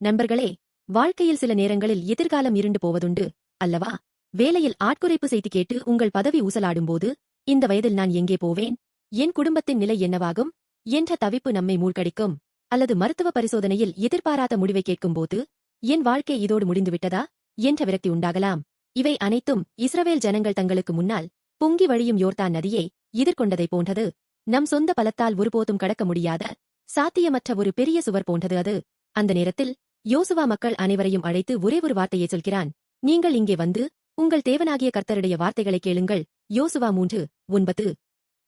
நண்பர்களே, வாழ்க்கையில் சில நேரங்களில் எதிர்காலம் இருண்டு போவதுண்டு அல்லவா? வேலையில் ஆட்குறைப்பு செய்தி கேட்டு உங்கள் பதவி ஊசலாடும்போது, இந்த வயதில் நான் எங்கே போவேன், என் குடும்பத்தின் நிலை என்னவாகும் என்ற தவிப்பு நம்மை மூழ்கடிக்கும். அல்லது மருத்துவ பரிசோதனையில் எதிர்பாராத முடிவை கேட்கும்போது, என் வாழ்க்கை இதோடு முடிந்துவிட்டதா என்ற விரக்தி உண்டாகலாம். இவை அனைத்தும் இஸ்ரவேல் ஜனங்கள் தங்களுக்கு முன்னால் பொங்கி வழியும் யோர்தான் நதியை எதிர்கொண்டதைப் போன்றது. நம் சொந்த பலத்தால் ஒருபோதும் கடக்க முடியாத சாத்தியமற்ற ஒரு பெரிய சுவர் போன்றது அது. அந்த நேரத்தில் யோசுவா மக்கள் அனைவரையும் அழைத்து ஒரே ஒரு வார்த்தையை சொல்கிறான். நீங்கள் இங்கே வந்து உங்கள் தேவனாகிய கர்த்தருடைய வார்த்தைகளை கேளுங்கள். யோசுவா 3:9.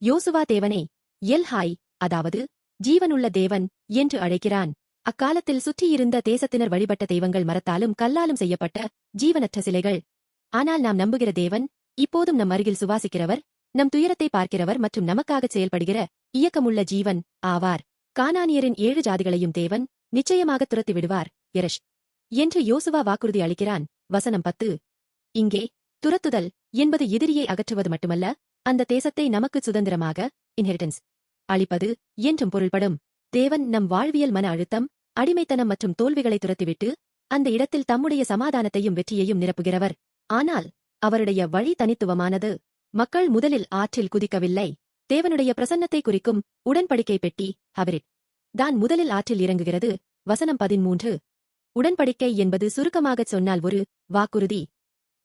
யோசுவா தேவனை எல் ஹாய், அதாவது ஜீவனுள்ள தேவன் என்று அழைக்கிறான். அக்காலத்தில் சுற்றியிருந்த தேசத்தினர் வழிபட்ட தெய்வங்கள் மரத்தாலும் கல்லாலும் செய்யப்பட்ட ஜீவனற்ற சிலைகள். ஆனால் நாம் நம்புகிற தேவன் இப்போதும் நம் அருகில் சுவாசிக்கிறவர், நம் துயரத்தை பார்க்கிறவர் மற்றும் நமக்காகச் செயல்படுகிற இயக்கமுள்ள ஜீவன் ஆவார். கானானியரின் 7 ஜாதிகளையும் தேவன் நிச்சயமாக துரத்தி விடுவார் எரஷ் என்று யோசுவா வாக்குறுதி அளிக்கிறான். வசனம் 10. இங்கே துரத்துதல் என்பது எதிரியை அகற்றுவது மட்டுமல்ல, அந்த தேசத்தை நமக்கு சுதந்திரமாக இன்ஹெரிட்டன்ஸ் அளிப்பது என்றும் பொருள்படும். தேவன் நம் வாழ்வியல் மன அழுத்தம், அடிமைத்தனம் மற்றும் தோல்விகளை துரத்திவிட்டு அந்த இடத்தில் தம்முடைய சமாதானத்தையும் வெற்றியையும் நிரப்புகிறவர். ஆனால் அவருடைய வழி தனித்துவமானது. மக்கள் முதலில் ஆற்றில் குதிக்கவில்லை. தேவனுடைய பிரசன்னத்தை குறிக்கும் உடன்படிக்கை பெட்டி ஹபிரிட் தான் முதலில் ஆற்றில் இறங்குகிறது. வசனம் 13. உடன்படிக்கை என்பது சுருக்கமாகச் சொன்னால் ஒரு வாக்குறுதி.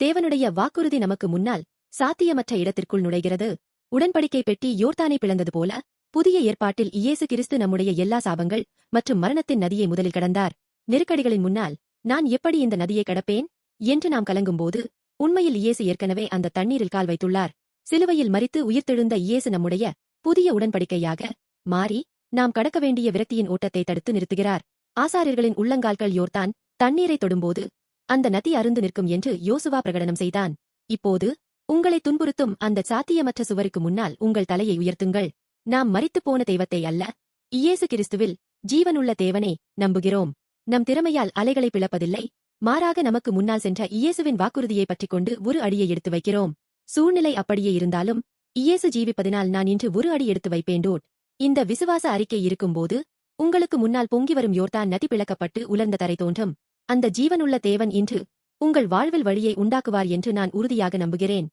தேவனுடைய வாக்குறுதி நமக்கு முன்னால் சாத்தியமற்ற இடத்திற்குள் நுழைகிறது. உடன்படிக்கை பெட்டி யோர்தானை பிளந்தது போல, புதிய ஏற்பாட்டில் இயேசு கிறிஸ்து நம்முடைய எல்லா சாபங்கள் மற்றும் மரணத்தின் நதியை முதலில் கடந்தார். நெருக்கடிகளின் முன்னால் நான் எப்படி இந்த நதியை கடப்பேன் என்று நாம் கலங்கும்போது, உண்மையில் இயேசு ஏற்கனவே அந்த தண்ணீரில் கால் வைத்துள்ளார். சிலுவையில் மரித்து உயிர்த்தெழுந்த இயேசு நம்முடைய புதிய உடன்படிக்கையாக மாறி நாம் கடக்க வேண்டிய விரக்தியின் ஓட்டத்தை தடுத்து நிறுத்துகிறார். ஆசாரியர்களின் உள்ளங்கால்கள் யோர்தான் தண்ணீரை தொடும்போது அந்த நதி அருந்து நிற்கும் என்று யோசுவா பிரகடனம் செய்தான். இப்போது உங்களை துன்புறுத்தும் அந்த சாத்தியமற்ற சுவருக்கு முன்னால் உங்கள் தலையை உயர்த்துங்கள். நாம் மரித்துப்போன தெய்வத்தை அல்ல, இயேசு கிறிஸ்துவில் ஜீவனுள்ள தேவனை நம்புகிறோம். நம் திறமையால் அலைகளை பிளப்பதில்லை, மாறாக நமக்கு முன்னால் சென்ற இயேசுவின் வாக்குறுதியை பற்றிக்கொண்டு ஒரு அடியை எடுத்து வைக்கிறோம். சூழ்நிலை அப்படியே இருந்தாலும் இயேசு ஜீவிப்பதினால் நான் இன்று ஒரு அடி எடுத்து வைப்பேன். இந்த விசுவாச அறிக்கை இருக்கும்போது உங்களுக்கு முன்னால் பொங்கி வரும் யோர்தான் நதி பிளக்கப்பட்டு உலர்ந்த தரை தோன்றும். அந்த ஜீவனுள்ள தேவன் இன்று உங்கள் வாழ்வில் வழியை உண்டாக்குவார் என்று நான் உறுதியாக நம்புகிறேன்.